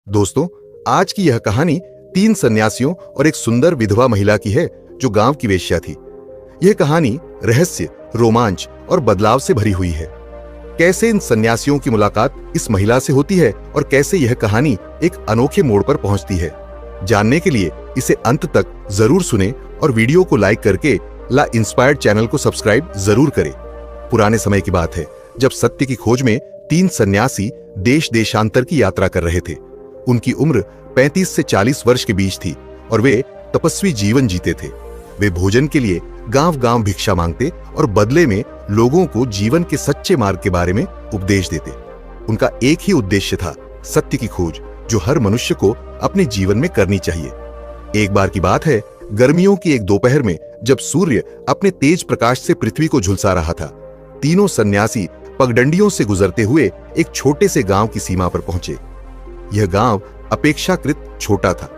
दोस्तों, आज की यह कहानी 3 सन्यासियों और एक सुंदर विधवा महिला की है जो गांव की वेश्या थी। यह कहानी रहस्य, रोमांच और बदलाव से भरी हुई है। कैसे इन सन्यासियों की मुलाकात इस महिला से होती है और कैसे यह कहानी एक अनोखे मोड़ पर पहुंचती है, जानने के लिए इसे अंत तक जरूर सुने और वीडियो को लाइक करके ला इंस्पायर्ड चैनल को सब्सक्राइब जरूर करें। पुराने समय की बात है, जब सत्य की खोज में 3 सन्यासी देश देशांतर की यात्रा कर रहे थे। उनकी उम्र 35 से 40 वर्ष के बीच थी और वे तपस्वी जीवन जीते थे। वे भोजन के लिए गांव-गांव भिक्षा मांगते और बदले में लोगों को जीवन के सच्चे मार्ग के बारे में उपदेश देते। उनका एक ही उद्देश्य था, सत्य की खोज, जो हर मनुष्य को अपने जीवन में करनी चाहिए। एक बार की बात है, गर्मियों की एक दोपहर में जब सूर्य अपने तेज प्रकाश से पृथ्वी को झुलसा रहा था, तीनों सन्यासी पगडंडियों से गुजरते हुए एक छोटे से गांव की सीमा पर पहुंचे। यह गांव अपेक्षाकृत छोटा था।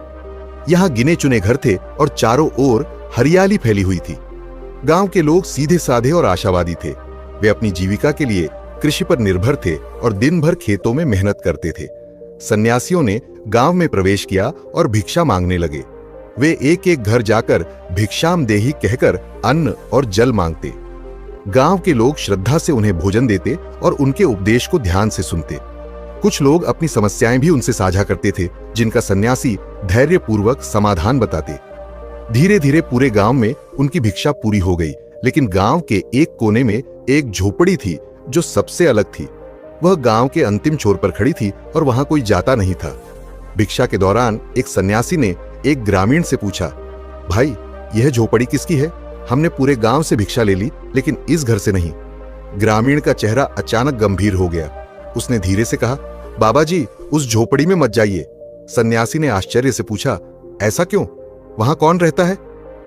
यहां गिने चुने घर थे और चारों ओर हरियाली फैली हुई थी। गांव के लोग सीधे साधे और आशावादी थे। वे अपनी जीविका के लिए कृषि पर निर्भर थे और दिन भर खेतों में मेहनत करते थे। सन्यासियों ने गांव में प्रवेश किया और भिक्षा मांगने लगे। वे एक एक घर जाकर भिक्षाम देहि कहकर अन्न और जल मांगते। गांव के लोग श्रद्धा से उन्हें भोजन देते और उनके उपदेश को ध्यान से सुनते। कुछ लोग अपनी समस्याएं भी उनसे साझा करते थे, जिनका सन्यासी धैर्यपूर्वक समाधान बताते। धीरे धीरे पूरे गांव में उनकी भिक्षा पूरी हो गई, लेकिन गांव के एक कोने में एक झोपड़ी थी जो सबसे अलग थी। वह गांव के अंतिम छोर पर खड़ी थी और वहां कोई जाता नहीं था। भिक्षा के दौरान एक सन्यासी ने एक ग्रामीण से पूछा, भाई, यह झोपड़ी किसकी है? हमने पूरे गांव से भिक्षा ले ली, लेकिन इस घर से नहीं। ग्रामीण का चेहरा अचानक गंभीर हो गया। उसने धीरे से कहा, बाबा जी, उस झोपड़ी में मत जाइए। सन्यासी ने आश्चर्य से पूछा, ऐसा क्यों? वहां कौन रहता है?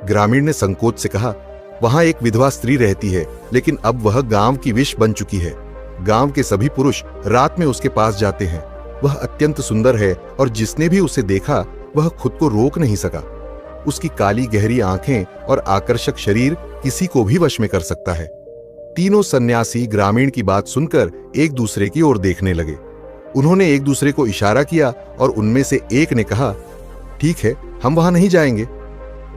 ग्रामीण ने संकोच से कहा, वहां एक विधवा स्त्री रहती है, लेकिन अब वह गांव की विष बन चुकी है। गांव के सभी पुरुष रात में उसके पास जाते हैं। वह अत्यंत सुंदर है और जिसने भी उसे देखा वह खुद को रोक नहीं सका। उसकी काली गहरी आंखें और आकर्षक शरीर किसी को भी वश में कर सकता है। तीनों सन्यासी ग्रामीण की बात सुनकर एक दूसरे की ओर देखने लगे। उन्होंने एक दूसरे को इशारा किया और उनमें से एक ने कहा, ठीक है, हम वहां नहीं जाएंगे।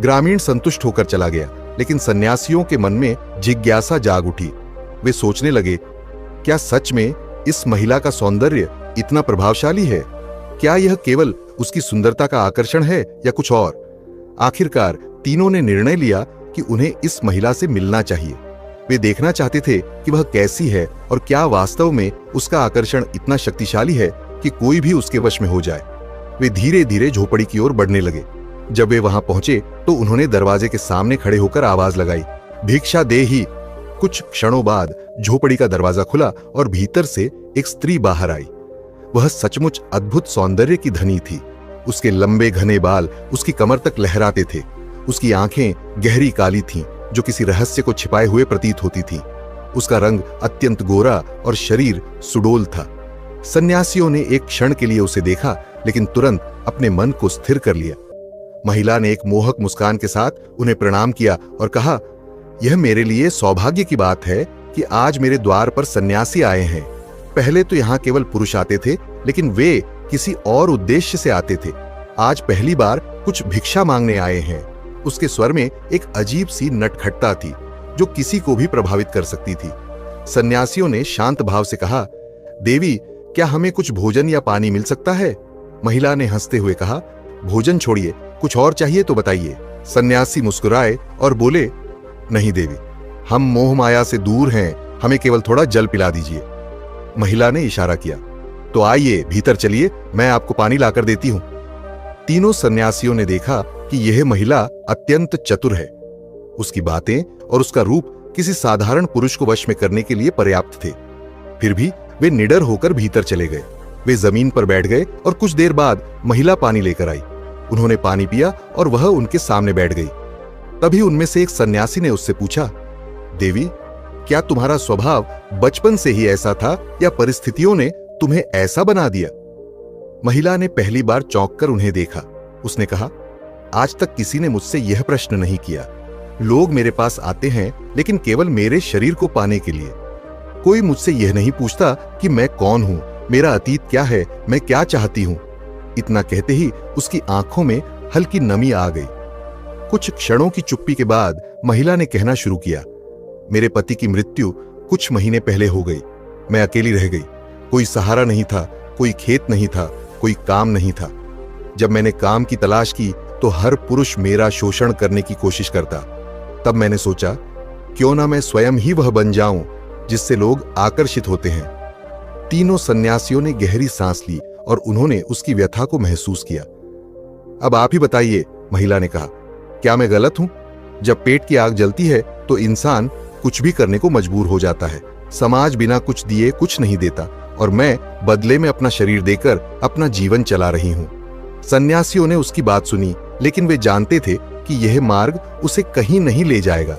ग्रामीण संतुष्ट होकर चला गया, लेकिन सन्यासियों के मन में जिज्ञासा जाग उठी। वे सोचने लगे, क्या सच में इस महिला का सौंदर्य इतना प्रभावशाली है? क्या यह केवल उसकी सुंदरता का आकर्षण है या कुछ और? आखिरकार तीनों ने निर्णय लिया कि उन्हें इस महिला से मिलना चाहिए। वे देखना चाहते थे कि वह कैसी है और क्या वास्तव में उसका आकर्षण इतना शक्तिशाली है कि कोई भी उसके वश में हो जाए। वे धीरे धीरे झोपड़ी की ओर बढ़ने लगे। जब वे वहां पहुंचे तो उन्होंने दरवाजे के सामने खड़े होकर आवाज लगाई, भिक्षा देहि। कुछ क्षणों बाद झोपड़ी का दरवाजा खुला और भीतर से एक स्त्री बाहर आई। वह सचमुच अद्भुत सौंदर्य की धनी थी। उसके लंबे घने बाल उसकी कमर तक लहराते थे। उसकी आंखें गहरी काली थीं, जो किसी रहस्य को छिपाए हुए प्रतीत होती थीं। उसका रंग अत्यंत गोरा और शरीर सुडौल था। सन्यासियों ने एक क्षण के लिए उसे देखा, लेकिन तुरंत अपने मन को स्थिर कर लिया। महिला ने एक मोहक मुस्कान के साथ उन्हें प्रणाम किया और कहा, यह मेरे लिए सौभाग्य की बात है कि आज मेरे द्वार पर सन्यासी आए हैं। पहले तो यहाँ केवल पुरुष आते थे, लेकिन वे किसी और उद्देश्य से आते थे। आज पहली बार कुछ भिक्षा मांगने आए हैं। उसके स्वर में एक अजीब सी नटखटता थी जो किसी को भी प्रभावित कर सकती थी। सन्यासियों ने शांत भाव से कहा, देवी, क्या हमें कुछ भोजन या पानी मिल सकता है? महिला ने हंसते हुए कहा, भोजन छोड़िए, कुछ और चाहिए तो बताइए। सन्यासी मुस्कुराए और बोले, नहीं देवी, हम मोह माया से दूर हैं, हमें केवल थोड़ा जल पिला दीजिए। महिला ने इशारा किया, तो आइए भीतर चलिए, मैं आपको पानी लाकर देती हूं। तीनों सन्यासियों ने देखा कि यह महिला अत्यंत चतुर है। उसकी बातें और उसका रूप किसी साधारण पुरुष को वश में करने के लिए पर्याप्त थे। फिर भी वे निडर होकर भीतर चले गए। वे जमीन पर बैठ गए और कुछ देर बाद महिला पानी लेकर आई। उन्होंने पानी पिया और वह उनके सामने बैठ गई। तभी उनमें से एक सन्यासी ने उससे पूछा, देवी, क्या तुम्हारा स्वभाव बचपन से ही ऐसा था या परिस्थितियों ने तुम्हें ऐसा बना दिया? महिला ने पहली बार चौंक कर उन्हें देखा। उसने कहा, आज तक किसी ने मुझसे यह प्रश्न नहीं किया। लोग मेरे पास आते हैं, लेकिन केवल मेरे शरीर को पाने के लिए। कोई मुझसे यह नहीं पूछता कि मैं कौन हूं, मेरा अतीत क्या है, मैं क्या चाहती हूं। इतना कहते ही उसकी आंखों में हल्की नमी आ गई। कुछ क्षणों की चुप्पी के बाद महिला ने कहना शुरू किया, मेरे पति की मृत्यु कुछ महीने पहले हो गई। मैं अकेली रह गई। कोई सहारा नहीं था, कोई खेत नहीं था, कोई काम नहीं था। जब मैंने काम की तलाश की तो हर पुरुष मेरा शोषण करने की कोशिश करता। तब मैंने सोचा, क्यों ना मैं स्वयं ही वह बन जाऊं जिससे लोग आकर्षित होते हैं। तीनों सन्यासियों ने गहरी सांस ली और उन्होंने उसकी व्यथा को महसूस किया। अब आप ही बताइए, महिला ने कहा, क्या मैं गलत हूं? जब पेट की आग जलती है तो इंसान कुछ भी करने को मजबूर हो जाता है। समाज बिना कुछ दिए कुछ नहीं देता और मैं बदले में अपना शरीर देकर अपना जीवन चला रही हूं। सन्यासियों ने उसकी बात सुनी, लेकिन वे जानते थे कि यह मार्ग उसे कहीं नहीं ले जाएगा।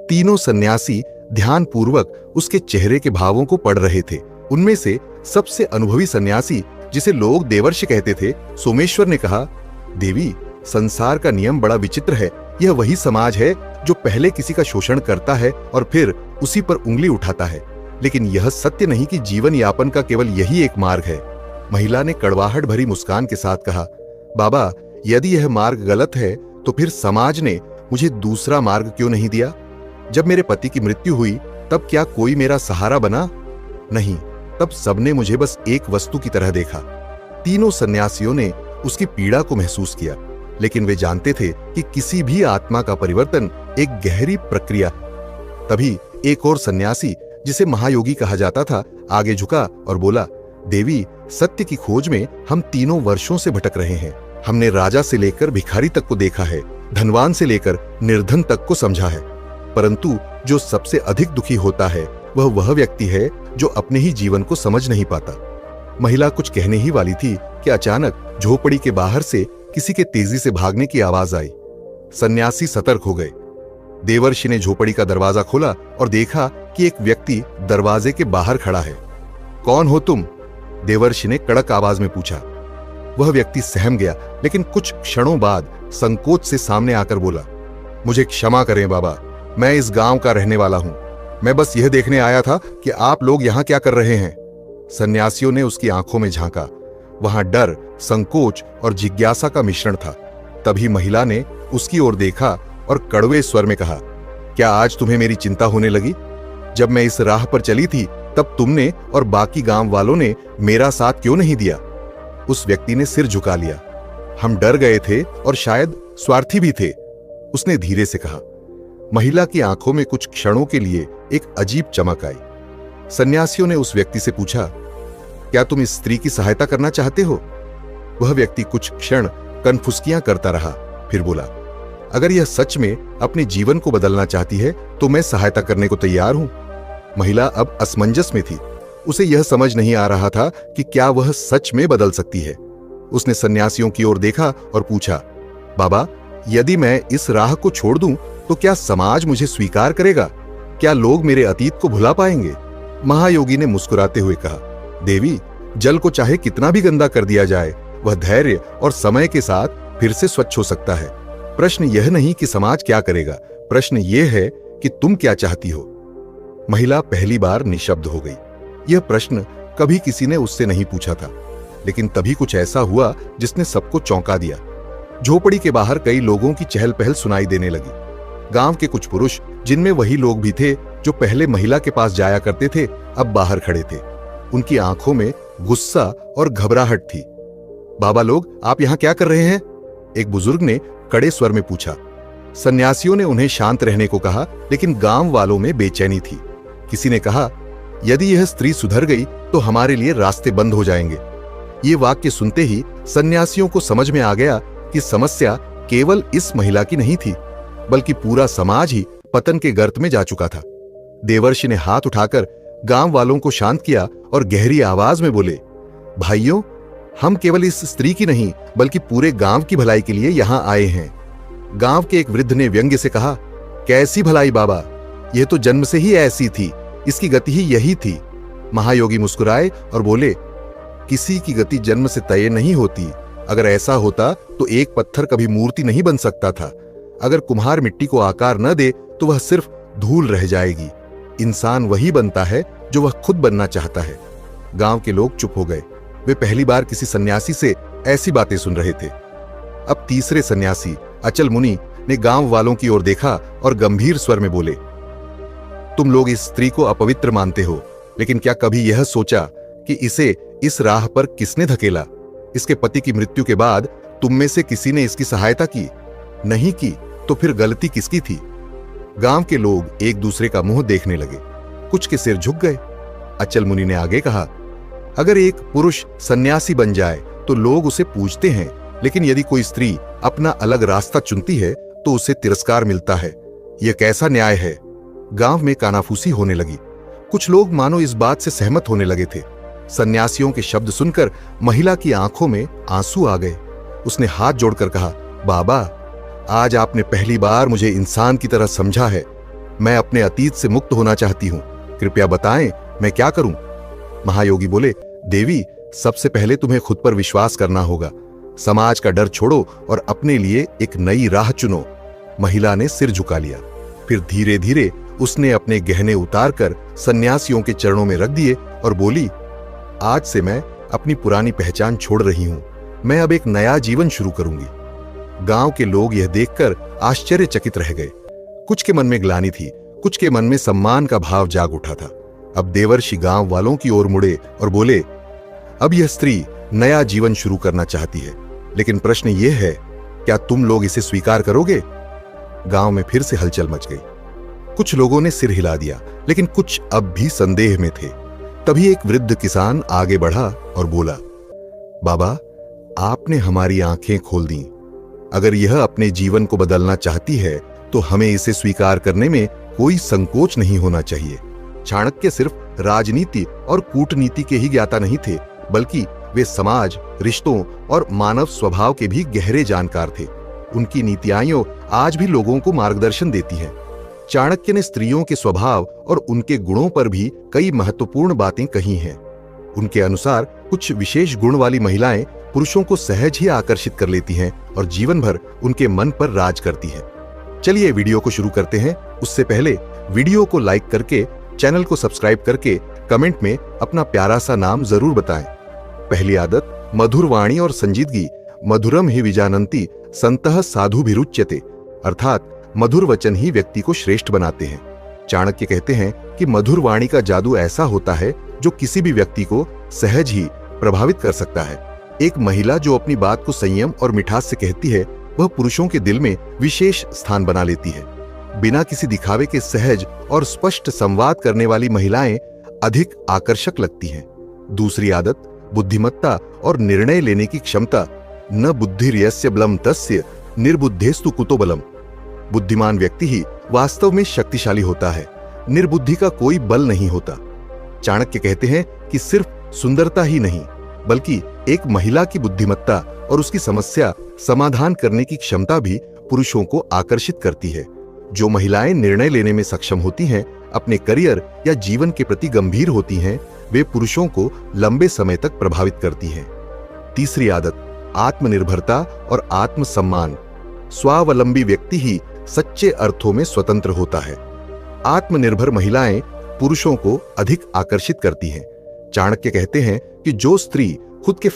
तीनों सन्यासी ध्यानपूर्वक उसके चेहरे के भावों को पढ़ रहे थे। उनमें से सबसे अनुभवी सन्यासी, जिसे लोग देवर्षि कहते थे, सोमेश्वर ने कहा, देवी, संसार का नियम बड़ा विचित्र है। यह वही समाज है जो पहले किसी का शोषण करता है और फिर उसी पर उंगली उठाता है। लेकिन यह सत्य नहीं कि जीवन यापन का केवल यही एक मार्ग है। महिला ने कड़वाहट भरी मुस्कान के साथ कहा, बाबा, यदि यह मार्ग गलत है तो फिर समाज ने मुझे दूसरा मार्ग क्यों नहीं दिया? जब मेरे पति की मृत्यु हुई तब क्या कोई मेरा सहारा बना? नहीं, तब सबने मुझे बस एक वस्तु की तरह देखा। तीनों सन्यासियों ने उसकी पीड़ा को महसूस किया, लेकिन वे जानते थे कि किसी भी आत्मा का परिवर्तन एक गहरी प्रक्रिया। तभी एक और सन्यासी, जिसे महायोगी कहा जाता था, आगे झुका और बोला, देवी, सत्य की खोज में हम तीनों वर्षों से भटक रहे हैं। हमने राजा से लेकर भिखारी तक को देखा है, धनवान से लेकर निर्धन तक को समझा है, परंतु जो सबसे अधिक दुखी होता है वह व्यक्ति है जो अपने ही जीवन को समझ नहीं पाता। महिला कुछ कहने ही वाली थी कि अचानक झोपड़ी के बाहर से किसी के तेजी से भागने की आवाज आई। सन्यासी सतर्क हो गए। देवर्षि ने झोपड़ी का दरवाजा खोला और देखा कि एक व्यक्ति दरवाजे के बाहर खड़ा है। कौन हो तुम? देवर्षि ने कड़क आवाज में पूछा। वह व्यक्ति सहम गया, लेकिन कुछ क्षणों बाद संकोच से सामने आकर बोला, मुझे क्षमा करें बाबा, मैं इस गांव का रहने वाला हूं। मैं बस यह देखने आया था कि आप लोग यहां क्या कर रहे हैं। सन्यासियों ने उसकी आंखों में झांका। वहां डर, संकोच और जिज्ञासा का मिश्रण था। तभी महिला ने उसकी ओर देखा और कड़वे स्वर में कहा, क्या आज तुम्हें मेरी चिंता होने लगी? जब मैं इस राह पर चली थी तब तुमने और बाकी गांव वालों ने मेरा साथ क्यों नहीं दिया? उस व्यक्ति ने सिर झुका लिया। हम डर गए थे और शायद स्वार्थी भी थे, उसने धीरे से कहा। महिला की आंखों में कुछ क्षणों के लिए एक अजीब चमक आई। सन्यासियों ने उस व्यक्ति से पूछा, क्या तुम इस स्त्री की सहायता करना चाहते हो? वह व्यक्ति कुछ क्षण कनफुसकियां करता रहा, फिर बोला, अगर यह सच में अपने जीवन को बदलना चाहती है तो मैं सहायता करने को तैयार हूं। महिला अब असमंजस में थी। उसे यह समझ नहीं आ रहा था कि क्या वह सच में बदल सकती है। उसने सन्यासियों की ओर देखा और पूछा, बाबा, यदि मैं इस राह को छोड़ दूं तो क्या समाज मुझे स्वीकार करेगा? क्या लोग मेरे अतीत को भुला पाएंगे? महायोगी ने मुस्कुराते हुए कहा, देवी, जल को चाहे कितना भी गंदा कर दिया जाए, वह धैर्य और समय के साथ फिर से स्वच्छ हो सकता है। प्रश्न यह नहीं कि समाज क्या करेगा, प्रश्न यह है कि तुम क्या चाहती हो। महिला पहली बार निशब्द हो गई। यह प्रश्न कभी किसी ने उससे नहीं पूछा था, लेकिन तभी कुछ ऐसा हुआ जिसने सबको चौंका दिया। झोपड़ी के बाहर कई लोगों की चहल पहल सुनाई देने लगी। गांव के कुछ पुरुष, जिनमें वही लोग भी थे जो पहले महिला के पास जाया करते थे, अब बाहर खड़े थे। उनकी आंखों में गुस्सा और घबराहट थी। बाबा लोग, आप यहां क्या कर रहे हैं? एक बुजुर्ग ने कड़े स्वर में पूछा। सन्यासियों ने उन्हें शांत रहने को कहा, लेकिन गांव वालों में बेचैनी थी। किसी ने कहा, यदि यह स्त्री सुधर गई तो हमारे लिए रास्ते बंद हो जाएंगे। ये वाक्य सुनते ही सन्यासियों को समझ में आ गया कि समस्या केवल इस महिला की नहीं थी, बल्कि पूरा समाज ही पतन के गर्त में जा चुका था। देवर्षि ने हाथ उठाकर गांव वालों को शांत किया और गहरी आवाज में बोले, भाइयों, हम केवल इस स्त्री की नहीं बल्कि पूरे गांव की भलाई के लिए यहां आए हैं। गांव के एक वृद्ध ने व्यंग्य से कहा, कैसी भलाई बाबा, यह तो जन्म से ही ऐसी थी, इसकी गति ही यही थी। महायोगी मुस्कुराए और बोले, किसी की गति जन्म से तय नहीं होती। अगर ऐसा होता तो एक पत्थर कभी मूर्ति नहीं बन सकता था। अगर कुम्हार मिट्टी को आकार न दे तो वह सिर्फ धूल रह जाएगी। इंसान वही बनता है जो वह खुद बनना चाहता है। गांव के लोग चुप हो गए। वे पहली बार किसी सन्यासी से ऐसी बातें सुन रहे थे। अब तीसरे सन्यासी अचल मुनि ने गांव वालों की ओर देखा और गंभीर स्वर में बोले, तुम लोग इस स्त्री को अपवित्र मानते हो, लेकिन क्या कभी यह सोचा कि इसे इस राह पर किसने धकेला? इसके पति की मृत्यु के बाद तुम में से किसी ने इसकी सहायता की? नहीं की तो फिर गलती किसकी थी? गांव के लोग एक दूसरे का मुंह देखने लगे, कुछ के सिर झुक गए। अचल मुनि ने आगे कहा, अगर एक पुरुष सन्यासी बन जाए तो लोग उसे पूजते हैं, लेकिन यदि कोई स्त्री अपना अलग रास्ता चुनती है तो उसे तिरस्कार मिलता है। यह कैसा न्याय है? गांव में कानाफूसी होने लगी। कुछ लोग मानो इस बात से सहमत होने लगे थे। सन्यासियों के शब्द सुनकर महिला की आंखों में आंसू आ गए। उसने हाथ जोड़कर कहा, बाबा, आज आपने पहली बार मुझे इंसान की तरह समझा है। मैं अपने अतीत से मुक्त होना चाहती हूं, कृपया बताएं मैं क्या करूं? महायोगी बोले, देवी, सबसे पहले तुम्हें खुद पर विश्वास करना होगा। समाज का डर छोड़ो और अपने लिए एक नई राह चुनो। महिला ने सिर झुका लिया। फिर धीरे धीरे उसने अपने गहने उतारकर सन्यासियों के चरणों में रख दिए और बोली, आज से मैं अपनी पुरानी पहचान छोड़ रही हूं। मैं अब एक नया जीवन शुरू करूंगी। गांव के लोग यह देखकर आश्चर्यचकित रह गए। कुछ के मन में ग्लानि थी, कुछ के मन में सम्मान का भाव जाग उठा था। अब देवर्षि गांव वालों की ओर मुड़े और बोले, अब यह स्त्री नया जीवन शुरू करना चाहती है, लेकिन प्रश्न यह है, क्या तुम लोग इसे स्वीकार करोगे? गांव में फिर से हलचल मच गई। कुछ लोगों ने सिर हिला दिया, लेकिन कुछ अब भी संदेह में थे। तभी एक वृद्ध किसान आगे बढ़ा और बोला, बाबा, आपने हमारी आंखें खोल दी। अगर यह अपने जीवन को बदलना चाहती है तो हमें इसे स्वीकार करने में कोई संकोच नहीं होना चाहिए। चाणक्य सिर्फ राजनीति और कूटनीति के ही ज्ञाता नहीं थे, बल्कि वे समाज, रिश्तों और मानव स्वभाव के भी गहरे जानकार थे। उनकी नीतियां आज भी लोगों को मार्गदर्शन देती हैं। चाणक्य ने स्त्रियों के स्वभाव और उनके गुणों पर भी कई महत्वपूर्ण बातें कही हैं। उनके अनुसार कुछ विशेष गुण वाली महिलाएं पुरुषों को सहज ही आकर्षित कर लेती हैं और जीवन भर उनके मन पर राज करती हैं। चलिए वीडियो को शुरू करते हैं। उससे पहले वीडियो को लाइक करके, चैनल को सब्सक्राइब करके कमेंट में अपना प्यारा सा नाम जरूर बताएं। पहली आदत, मधुर वाणी और संजीदगी। मधुरम ही विजानंती संतः साधु भिरुच्यते, अर्थात मधुर वचन ही व्यक्ति को श्रेष्ठ बनाते हैं। चाणक्य कहते हैं कि मधुर वाणी का जादू ऐसा होता है जो किसी भी व्यक्ति को सहज ही प्रभावित कर सकता है। एक महिला जो अपनी बात को संयम और मिठास से कहती है, वह पुरुषों के दिल में विशेष स्थान बना लेती है। बिना किसी दिखावे के सहज और स्पष्ट संवाद करने वाली महिलाएं अधिक आकर्षक लगती हैं। दूसरी आदत, बुद्धिमत्ता और निर्णय लेने की क्षमता। न बुद्धिर्यस्य बलम तस्य निर्बुद्धेस्तु कुतो बलम। बुद्धिमान व्यक्ति ही वास्तव में शक्तिशाली होता है, निर्बुद्धि का कोई बल नहीं होता। चाणक्य कहते हैं कि सिर्फ सुंदरता ही नहीं, बल्कि एक महिला की बुद्धिमत्ता और उसकी समस्या समाधान करने की क्षमता भी पुरुषों को आकर्षित करती है। जो महिलाएं निर्णय लेने में सक्षम होती हैं, अपने करियर या जीवन के प्रति गंभीर होती हैं, वे पुरुषों को लंबे समय तक प्रभावित करती हैं। तीसरी आदत, आत्मनिर्भरता और आत्मसम्मान। स्वावलंबी व्यक्ति ही सच्चे अर्थों में स्वतंत्र होता है। आत्मनिर्भर महिलाएं पुरुषों को अधिक आकर्षित करती हैं। चाणक्य कहते हैं कि जो स्त्री खुद के